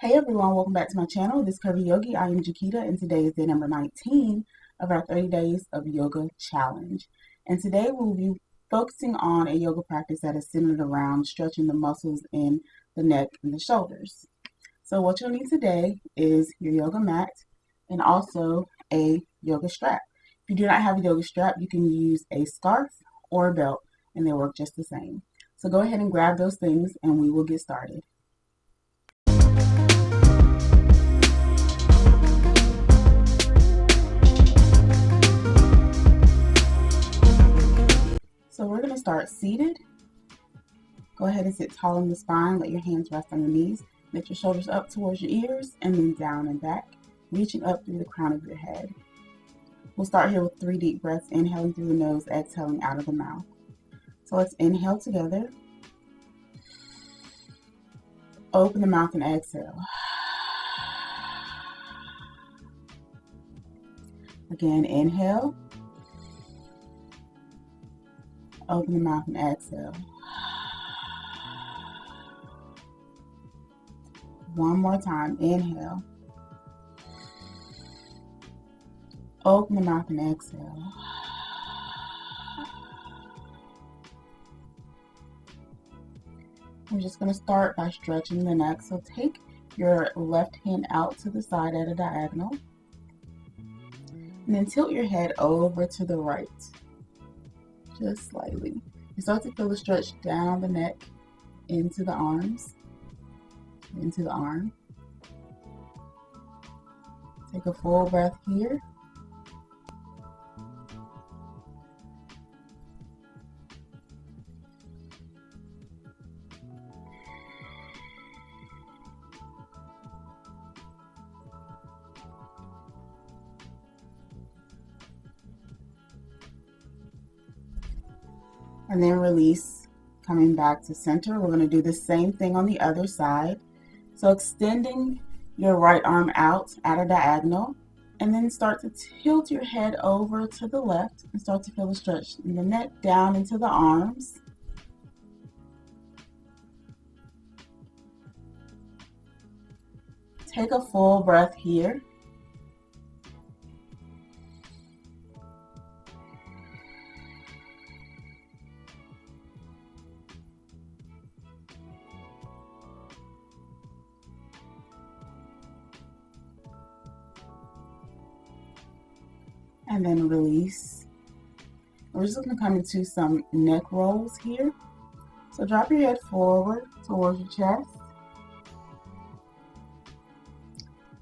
Hey everyone, welcome back to my channel, This Curvi Yogi. I am Jakita, and today is day number 19 of our 30 Days of Yoga Challenge. And today we'll be focusing on a yoga practice that is centered around stretching the muscles in the neck and the shoulders. So what you'll need today is your yoga mat and also a yoga strap. If you do not have a yoga strap, you can use a scarf or a belt, and they work just the same. So go ahead and grab those things and we will get started. So we're going to start seated. Go ahead and sit tall in the spine. Let your hands rest on your knees. Lift your shoulders up towards your ears and then down and back, reaching up through the crown of your head. We'll start here with 3 deep breaths, inhaling through the nose, exhaling out of the mouth. So let's inhale together. Open the mouth and exhale. Again, inhale. Open the mouth and exhale. One more time, inhale. Open the mouth and exhale. We're just going to start by stretching the neck. So take your left hand out to the side at a diagonal. And then tilt your head over to the right. Just slightly. You start to feel the stretch down the neck, into the arms, into the arm. Take a full breath here. And then release, coming back to center. We're going to do the same thing on the other side. So extending your right arm out at a diagonal, and then start to tilt your head over to the left and start to feel the stretch in the neck down into the arms. Take a full breath here. And then release. We're just going to come into some neck rolls here. So drop your head forward towards your chest.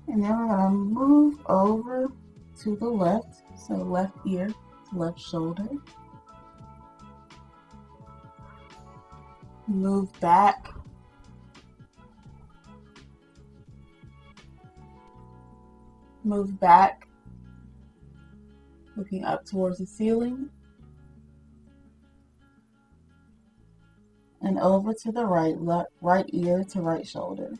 And then we're going to move over to the left. So left ear to left shoulder. Move back. Move back. Looking up towards the ceiling. And over to the right, right ear to right shoulder.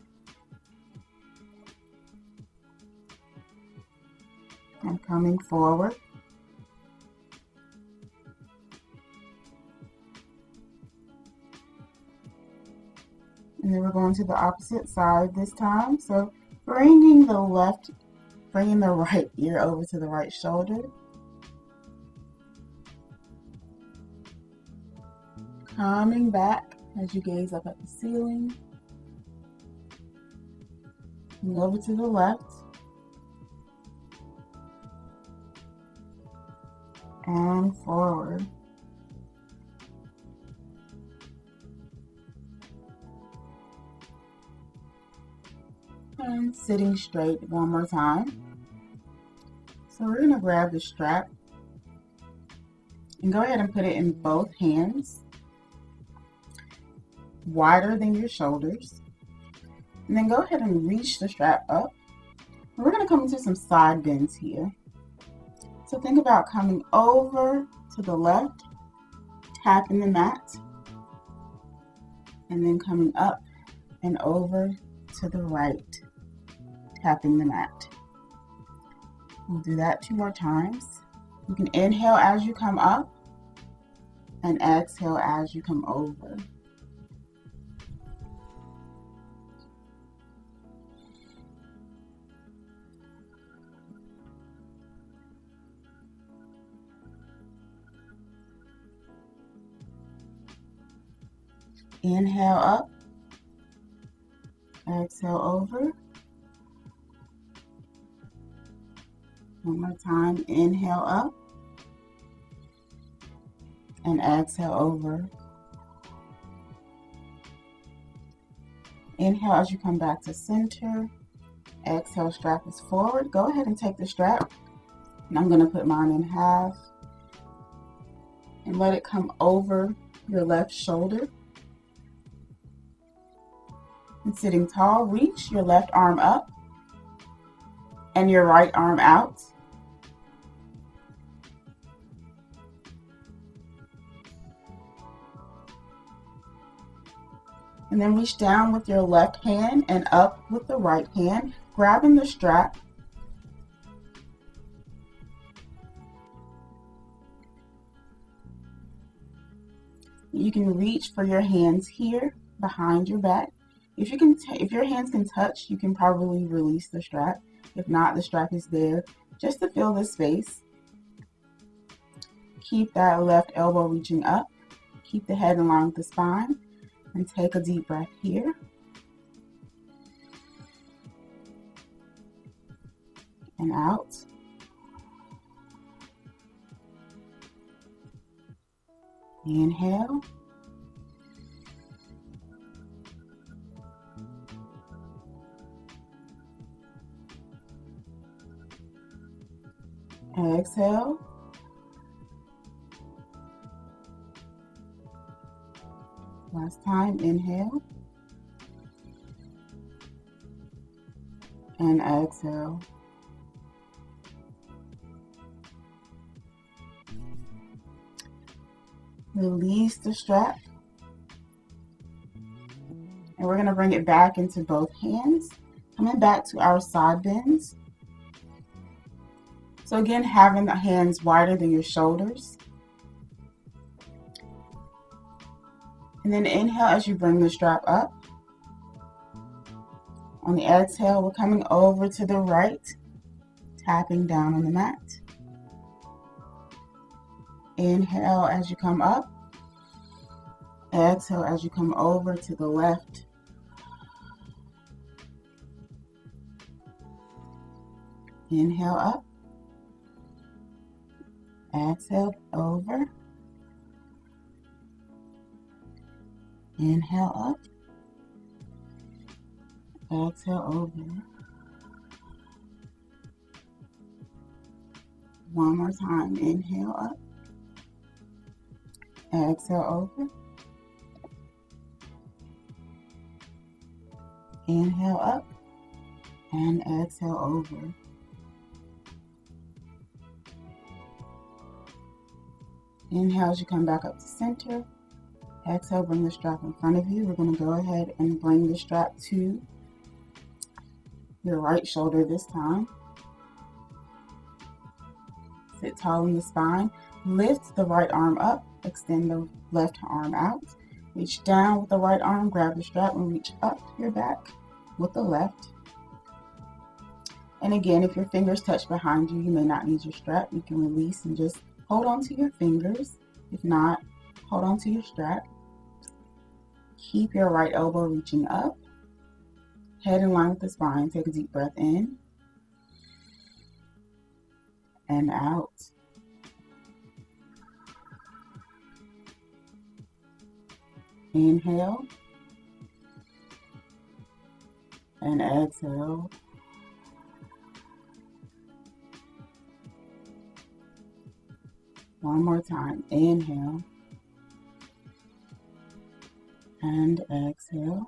And coming forward. And then we're going to the opposite side this time. So bringing the right ear over to the right shoulder. Coming back as you gaze up at the ceiling. And over to the left. And forward. And sitting straight one more time. So we're going to grab the strap and go ahead and put it in both hands, wider than your shoulders. And then go ahead and reach the strap up. And we're going to come into some side bends here. So think about coming over to the left, tapping the mat, and then coming up and over to the right, tapping the mat. We'll do that 2 more times. You can inhale as you come up and exhale as you come over. Inhale up. Exhale over. One more time. Inhale up. And exhale over. Inhale as you come back to center. Exhale, strap is forward. Go ahead and take the strap. And I'm going to put mine in half. And let it come over your left shoulder. And sitting tall, reach your left arm up and your right arm out. And then reach down with your left hand and up with the right hand, grabbing the strap. You can reach for your hands here behind your back. If your hands can touch, you can probably release the strap. If not, the strap is there just to fill the space. Keep that left elbow reaching up. Keep the head in line with the spine. And take a deep breath here. And out. Inhale. Exhale. Last time, inhale. And exhale. Release the strap. And we're going to bring it back into both hands. Coming back to our side bends. So again, having the hands wider than your shoulders. And then inhale as you bring the strap up. On the exhale, we're coming over to the right, tapping down on the mat. Inhale as you come up. Exhale as you come over to the left. Inhale up. Exhale over. Inhale up. Exhale over. One more time. Inhale up. Exhale over. Inhale up. And exhale over. Inhale as you come back up to center. Exhale, bring the strap in front of you. We're going to go ahead and bring the strap to your right shoulder this time. Sit tall in the spine. Lift the right arm up. Extend the left arm out. Reach down with the right arm. Grab the strap and reach up your back with the left. And again, if your fingers touch behind you, you may not need your strap. You can release and just hold on to your fingers. If not, hold on to your strap. Keep your right elbow reaching up. Head in line with the spine. Take a deep breath in. And out. Inhale. And exhale. One more time. Inhale. And exhale.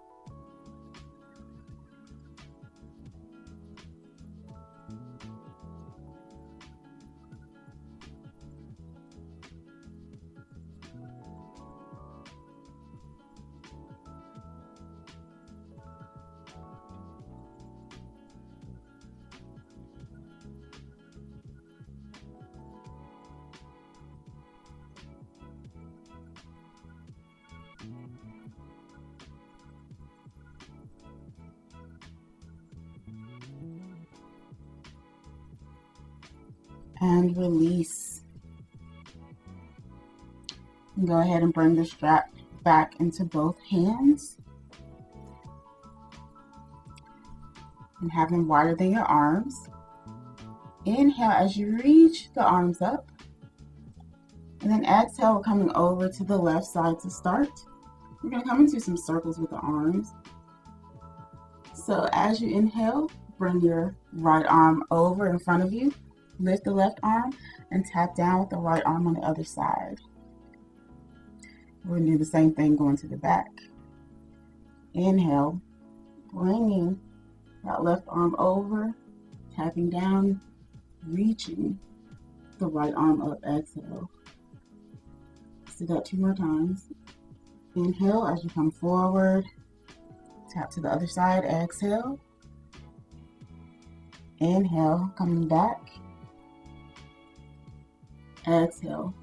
And release. And go ahead and bring the strap back into both hands and have them wider than your arms. Inhale as you reach the arms up. And then exhale, we're coming over to the left side to start. We're going to come into some circles with the arms. So as you inhale, bring your right arm over in front of you. Lift the left arm and tap down with the right arm on the other side. We're going to do the same thing going to the back. Inhale, bringing that left arm over, tapping down, reaching the right arm up. Exhale. Let's do that 2 more times. Inhale as you come forward, tap to the other side. Exhale. Inhale, coming back. Exhale.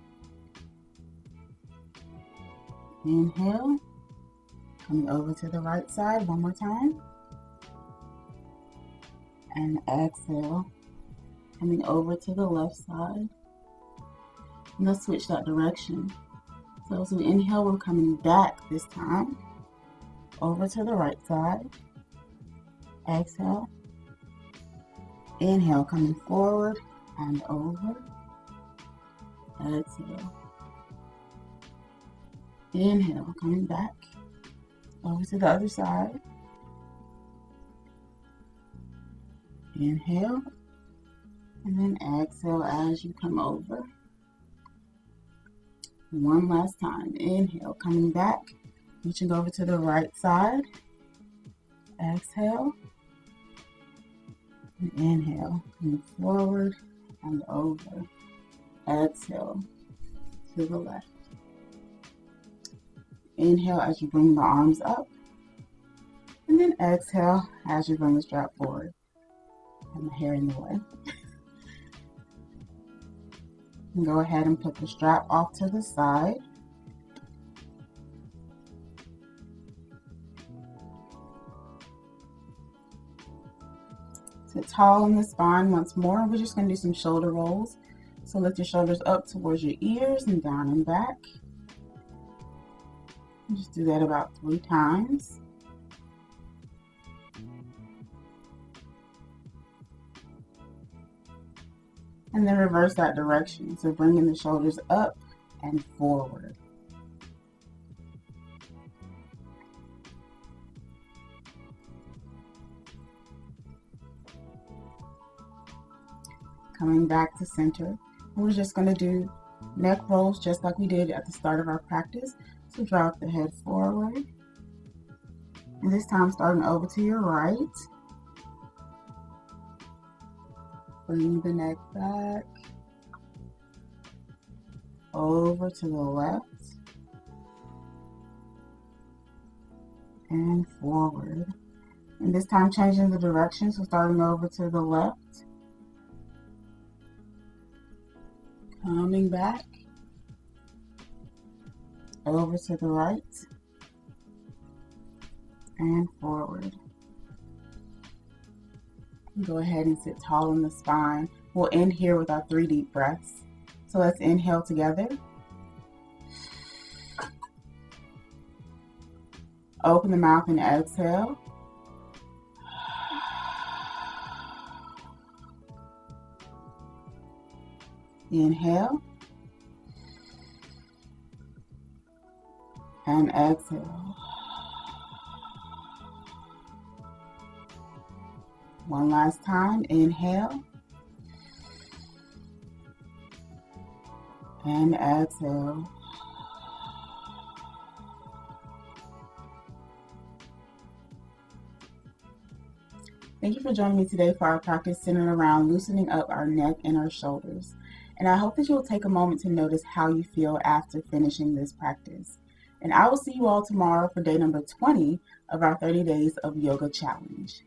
Inhale, coming over to the right side 1 more time. And exhale, coming over to the left side. And let's switch that direction. So as we inhale, we're coming back this time, over to the right side. Exhale. Inhale, coming forward and over. Exhale. Inhale, coming back, over to the other side. Inhale, and then exhale as you come over. 1 last time. Inhale, coming back, reaching over to the right side. Exhale. And inhale, coming forward and over. Exhale to the left. Inhale as you bring the arms up. And then exhale as you bring the strap forward. And the hair in the way. And go ahead and put the strap off to the side. Sit tall in the spine once more. We're just going to do some shoulder rolls. So lift your shoulders up towards your ears and down and back. And just do that about 3 times. And then reverse that direction. So bringing the shoulders up and forward. Coming back to center. We're just going to do neck rolls just like we did at the start of our practice. So drop the head forward. And this time starting over to your right. Bring the neck back. Over to the left. And forward. And this time changing the direction. So starting over to the left. Coming back. Over to the right. And forward. Go ahead and sit tall in the spine. We'll end here with our 3 deep breaths. So let's inhale together. Open the mouth and exhale. Inhale. And exhale. 1 last time. Inhale. And exhale. Thank you for joining me today for our practice centered around loosening up our neck and our shoulders. And I hope that you will take a moment to notice how you feel after finishing this practice. And I will see you all tomorrow for day number 20 of our 30 Days of Yoga Challenge.